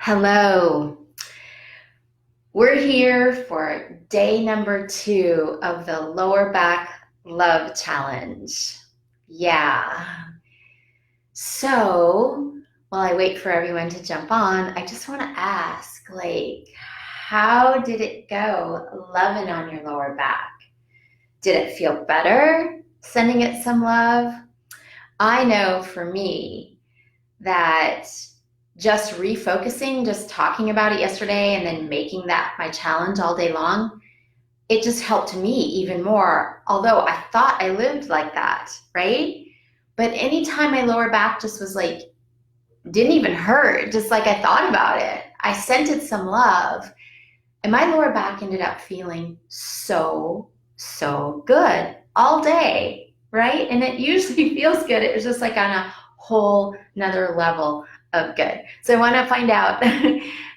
Hello. We're here for day number 2 of the lower back love challenge. Yeah. So while I wait for everyone to jump on, I just want to ask, how did it go loving on your lower back? Did it feel better sending it some love? I know for me that just refocusing, just talking about it yesterday and then making that my challenge all day long, it just helped me even more. Although I thought I lived like that, right? But anytime my lower back just was didn't even hurt, just like I thought about it, I sent it some love and my lower back ended up feeling so good all day, right? And it usually feels good. It was just like on a whole nother level of good. So I want to find out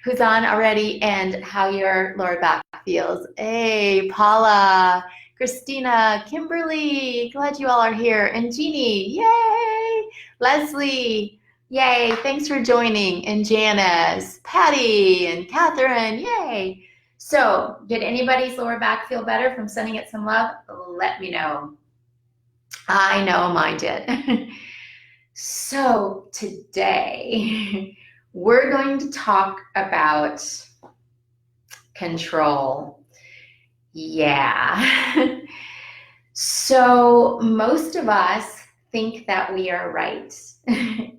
who's on already and how your lower back feels. Hey, Paula, Christina, Kimberly, glad you all are here. And Jeannie, yay! Leslie, yay, thanks for joining. And Janice, Patty, and Catherine, yay! So did anybody's lower back feel better from sending it some love? Let me know. I know mine did. So today we're going to talk about control. Yeah. So most of us think that we are right,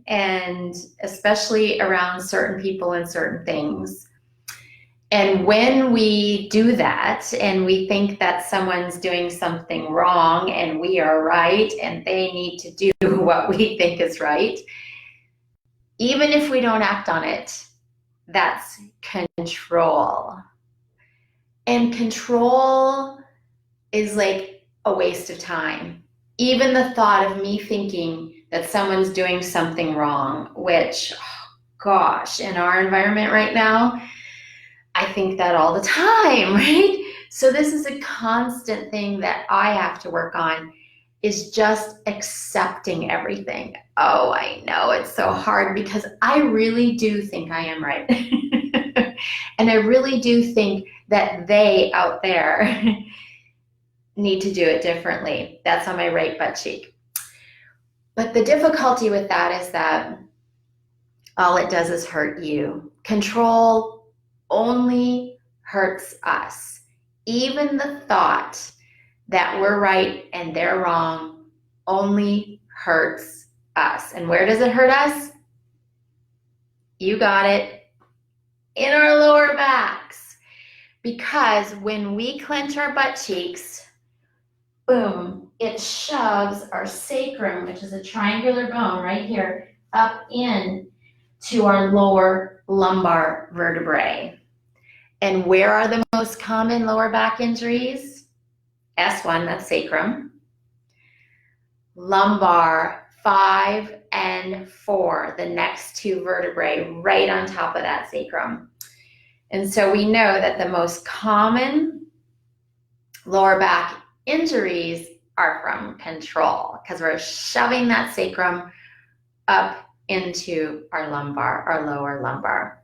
and especially around certain people and certain things. And when we do that and we think that someone's doing something wrong and we are right and they need to do what we think is right, even if we don't act on it, that's control. And control is like a waste of time. Even the thought of me thinking that someone's doing something wrong, which, gosh, in our environment right now, I think that all the time, right? So this is a constant thing that I have to work on, is just accepting everything. Oh, I know it's so hard because I really do think I am right. And I really do think that they out there need to do it differently. That's on my right butt cheek. But the difficulty with that is that all it does is hurt you. Control only hurts us. Even the thought that we're right and they're wrong only hurts us. And where does it hurt us? You got it. In our lower backs. Because when we clench our butt cheeks, boom, it shoves our sacrum, which is a triangular bone right here, up in to our lower lumbar vertebrae. And where are the most common lower back injuries? S1, that's sacrum. Lumbar 5 and 4, the next two vertebrae right on top of that sacrum. And so we know that the most common lower back injuries are from control because we're shoving that sacrum up into our lumbar, our lower lumbar.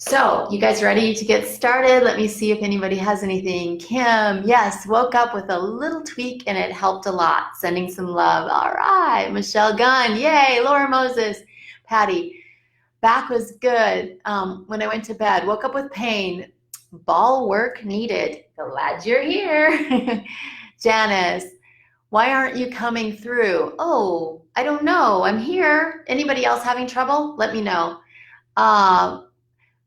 So you guys ready to get started? Let me see if anybody has anything. Kim, yes, woke up with a little tweak and it helped a lot. Sending some love. All right. Michelle Gunn, yay. Laura Moses, Patty, back was good. When I went to bed, woke up with pain. Ball work needed. Glad you're here. Janice, why aren't you coming through? Oh, I don't know. I'm here. Anybody else having trouble? Let me know.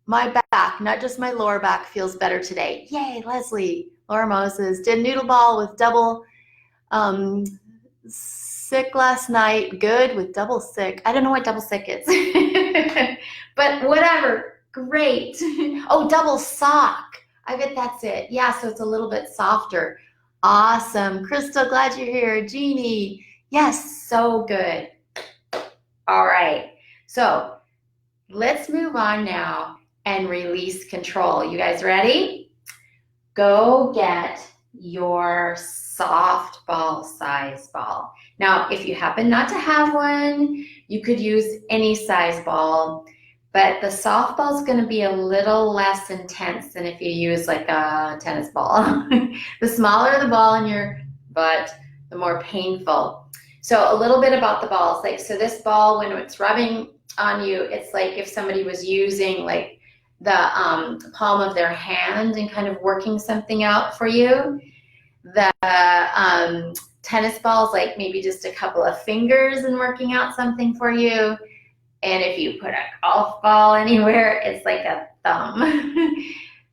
My back, not just my lower back, feels better today. Yay, Leslie. Laura Moses did noodle ball with double sick last night. Good with double sick. I don't know what double sick is. But whatever. Great. Oh, double sock. I bet that's it. Yeah, so it's a little bit softer. Awesome. Crystal, glad you're here. Jeannie. Yes, so good. All right. So let's move on now and release control. You guys ready? Go get your softball size ball. Now, if you happen not to have one, you could use any size ball, but the softball is going to be a little less intense than if you use like a tennis ball. The smaller the ball in your butt, the more painful. So a little bit about the balls. Like, so this ball, when it's rubbing on you, it's like if somebody was using like the palm of their hand and kind of working something out for you. The tennis ball is like maybe just a couple of fingers and working out something for you. And if you put a golf ball anywhere, it's like a thumb.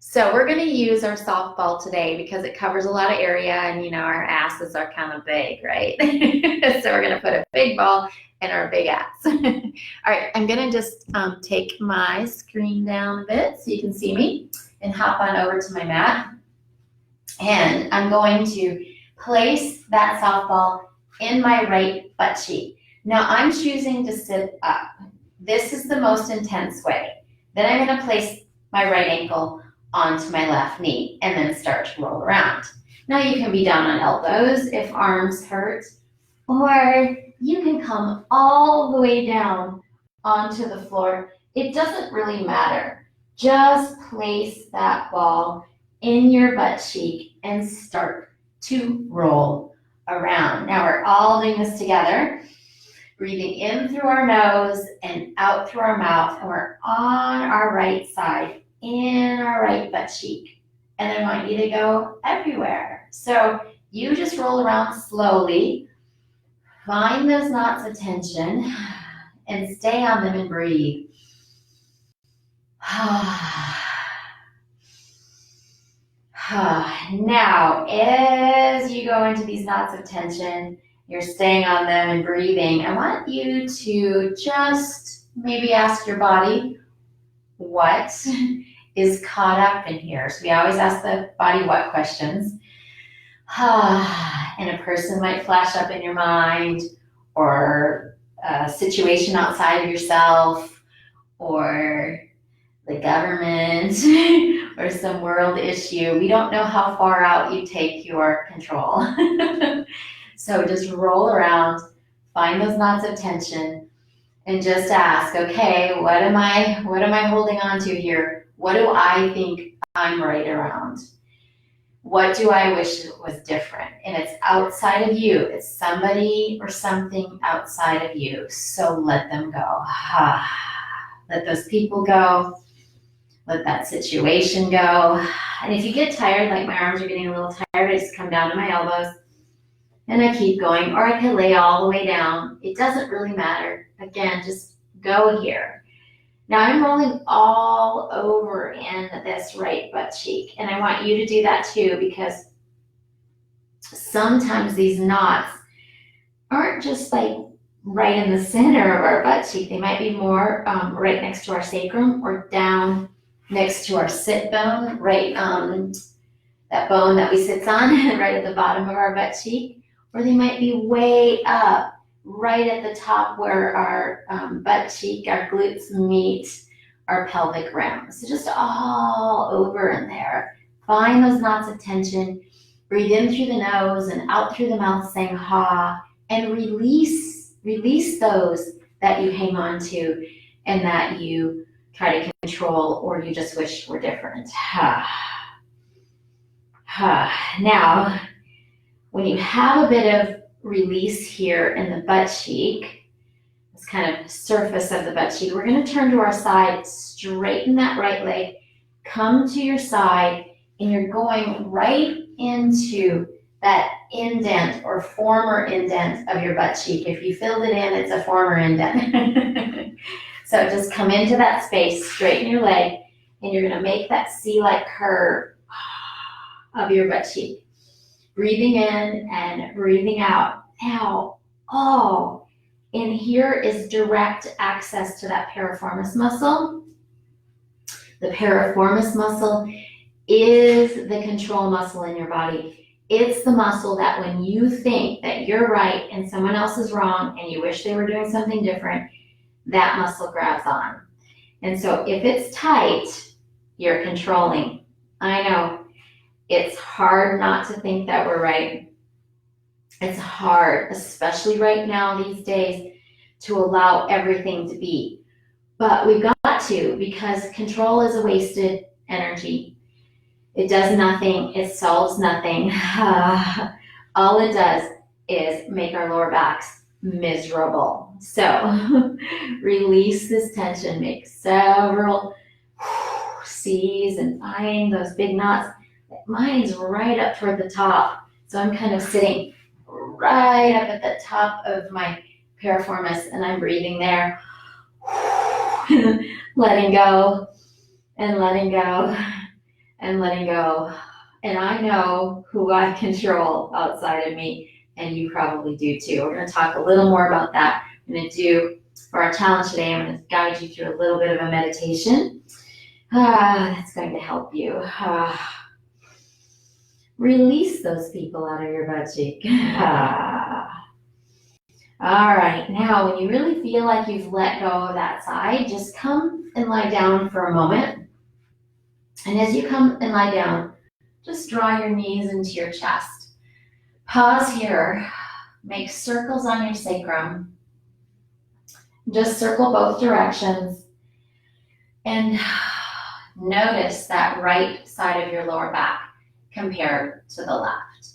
So we're going to use our softball today because it covers a lot of area, and you know, our asses are kind of big, right? So we're going to put a big ball in our big ass. All right, I'm going to just take my screen down a bit so you can see me and hop on over to my mat. And I'm going to place that softball in my right butt cheek. Now I'm choosing to sit up. This is the most intense way. Then I'm going to place my right ankle onto my left knee and then start to roll around. Now you can be down on elbows if arms hurt, or you can come all the way down onto the floor. It doesn't really matter. Just place that ball in your butt cheek and start to roll around. Now we're all doing this together. Breathing in through our nose and out through our mouth, and we're on our right side, in our right butt cheek. And I want you to go everywhere. So you just roll around slowly, find those knots of tension, and stay on them and breathe. Now, as you go into these knots of tension, you're staying on them and breathing, I want you to just maybe ask your body what is caught up in here. So we always ask the body what questions. And a person might flash up in your mind, or a situation outside of yourself, or the government, or some world issue. We don't know how far out you take your control. So just roll around, find those knots of tension, and just ask, okay, what am I holding on to here? What do I think I'm right around? What do I wish was different? And it's outside of you. It's somebody or something outside of you. So let them go. Let those people go. Let that situation go. And if you get tired, like my arms are getting a little tired, I just come down to my elbows and I keep going. Or I could lay all the way down. It doesn't really matter. Again, just go here. Now I'm rolling all over in this right butt cheek, and I want you to do that too, because sometimes these knots aren't just like right in the center of our butt cheek. They might be more right next to our sacrum, or down next to our sit bone, right, that bone that we sit on, right at the bottom of our butt cheek, or they might be way up, right at the top where our butt cheek, our glutes meet our pelvic rim. So just all over in there. Find those knots of tension. Breathe in through the nose and out through the mouth, saying ha, and release those that you hang on to and that you try to control, or you just wish were different. Now, when you have a bit of release here in the butt cheek, this kind of surface of the butt cheek, we're going to turn to our side, straighten that right leg, come to your side, and you're going right into that indent or former indent of your butt cheek. If you filled it in, it's a former indent. So just come into that space, straighten your leg, and you're going to make that C-like curve of your butt cheek. Breathing in and breathing out. Now, in here is direct access to that piriformis muscle. The piriformis muscle is the control muscle in your body. It's the muscle that when you think that you're right and someone else is wrong and you wish they were doing something different, that muscle grabs on. And so if it's tight, you're controlling. I know. It's hard not to think that we're right. It's hard, especially right now these days, to allow everything to be. But we've got to, because control is a wasted energy. It does nothing. It solves nothing. All it does is make our lower backs miserable. So release this tension. Make several C's and find those big knots. Mine's right up toward the top. So I'm kind of sitting right up at the top of my piriformis, and I'm breathing there. Letting go and letting go and letting go. And I know who I control outside of me, and you probably do too. We're going to talk a little more about that. I'm going to do, for our challenge today, I'm going to guide you through a little bit of a meditation. That's going to help you. Release those people out of your butt cheek. All right, now when you really feel like you've let go of that side, just come and lie down for a moment. And as you come and lie down, just draw your knees into your chest. Pause here, make circles on your sacrum. Just circle both directions. And notice that right side of your lower back compared to the left.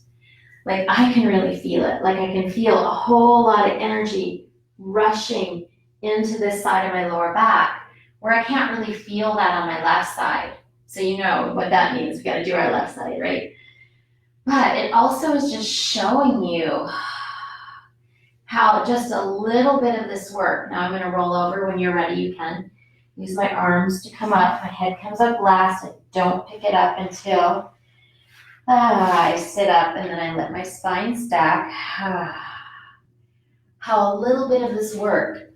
Like I can really feel it. Like I can feel a whole lot of energy rushing into this side of my lower back, where I can't really feel that on my left side. So you know what that means. We got to do our left side, right? But it also is just showing you how just a little bit of this work. Now I'm going to roll over. When you're ready, you can use my arms to come up. My head comes up last. I don't pick it up until I sit up, and then I let my spine stack. How a little bit of this work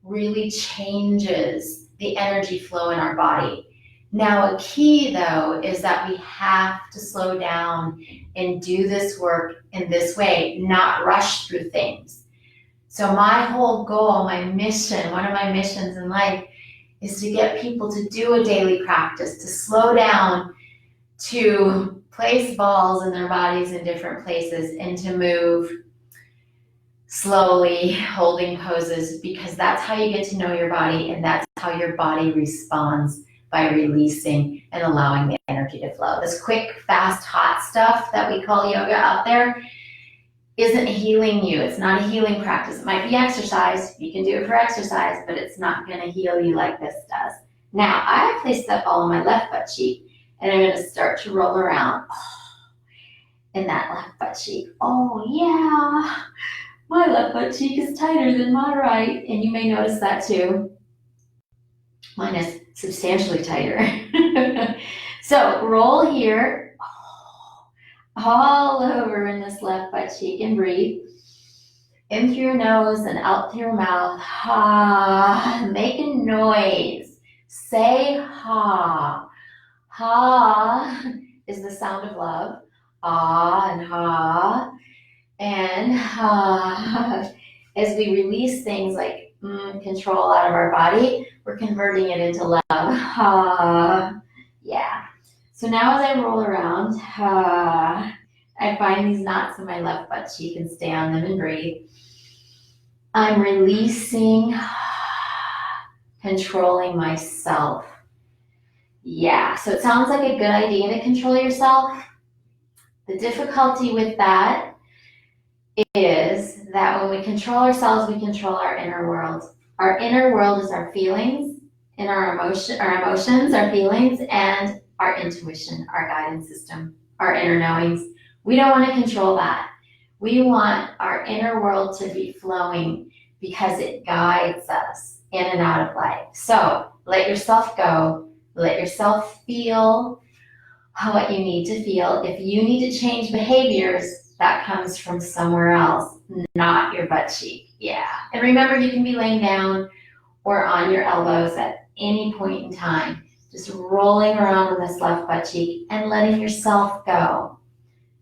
really changes the energy flow in our body. Now, a key, though, is that we have to slow down and do this work in this way, not rush through things. So my whole goal, my mission, one of my missions in life is to get people to do a daily practice, to slow down, to place balls in their bodies in different places, and to move slowly, holding poses, because that's how you get to know your body, and that's how your body responds, by releasing and allowing the energy to flow. This quick, fast, hot stuff that we call yoga out there isn't healing you. It's not a healing practice. It might be exercise. You can do it for exercise, but it's not going to heal you like this does. Now, I placed that ball on my left butt cheek, and I'm going to start to roll around in that left butt cheek. Oh, yeah. My left butt cheek is tighter than my right, and you may notice that too. Mine is substantially tighter. So roll here, all over in this left butt cheek, and breathe. In through your nose and out through your mouth. Ha. Make a noise. Say ha. Ha is the sound of love. Ah and ha. And ha. As we release things like control out of our body, we're converting it into love. Ha. Yeah. So now as I roll around, I find these knots in my left butt cheek and stay on them and breathe. I'm releasing, controlling myself. Yeah, so it sounds like a good idea to control yourself. The difficulty with that is that when we control ourselves, we control our inner world. Our inner world is our feelings and our emotions, our feelings, and our intuition, our guidance system, our inner knowings. We don't want to control that. We want our inner world to be flowing because it guides us in and out of life. So let yourself go. Let yourself feel what you need to feel. If you need to change behaviors, that comes from somewhere else, not your butt cheek. Yeah. And remember, you can be laying down or on your elbows at any point in time, just rolling around on this left butt cheek and letting yourself go.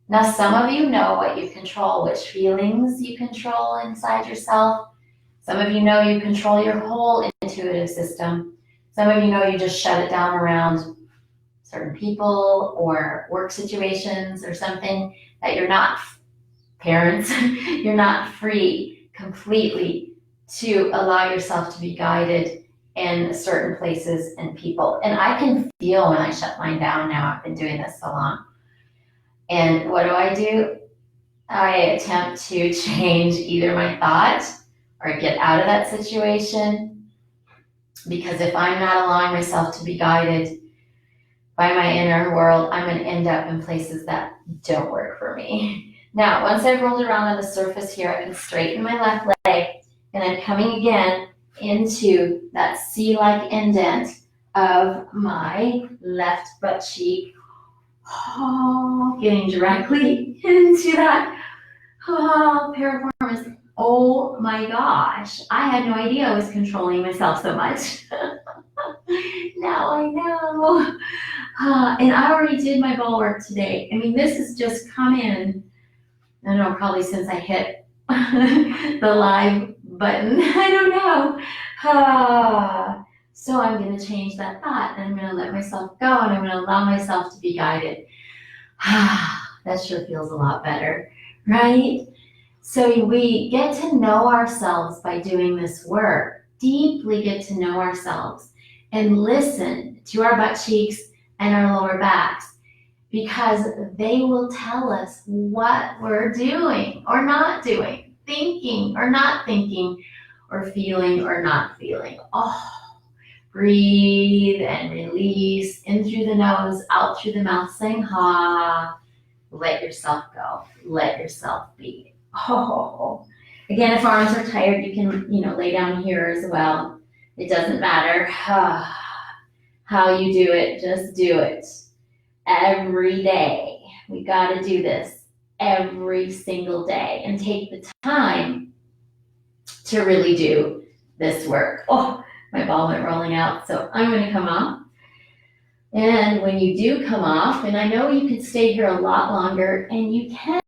Now, some of you know what you control, which feelings you control inside yourself. Some of you know you control your whole intuitive system. Some of you know you just shut it down around certain people or work situations or something, that you're not parents, you're not free completely to allow yourself to be guided in certain places and people. And I can feel when I shut mine down now. I've been doing this so long. And what do? I attempt to change either my thought or get out of that situation. Because if I'm not allowing myself to be guided by my inner world, I'm going to end up in places that don't work for me. Now, once I've rolled around on the surface here, I can straighten my left leg, and I'm coming again into that C-like indent of my left butt cheek. Oh, getting directly into that piriformis. Oh my gosh, I had no idea I was controlling myself so much. Now I know. And I already did my ball work today. I mean, this has just come in, I don't know, probably since I hit the live button. I don't know. So I'm going to change that thought, and I'm going to let myself go, and I'm going to allow myself to be guided. That sure feels a lot better, right? So we get to know ourselves by doing this work, deeply get to know ourselves, and listen to our butt cheeks and our lower backs, because they will tell us what we're doing or not doing, thinking or not thinking, or feeling or not feeling. Oh, breathe and release, in through the nose, out through the mouth, saying ha. Let yourself go. Let yourself be. Oh, again, if arms are tired, you can, lay down here as well. It doesn't matter how you do it. Just do it every day. We got to do this every single day and take the time to really do this work. Oh, my ball went rolling out, so I'm going to come off. And when you do come off, and I know you could stay here a lot longer, and you can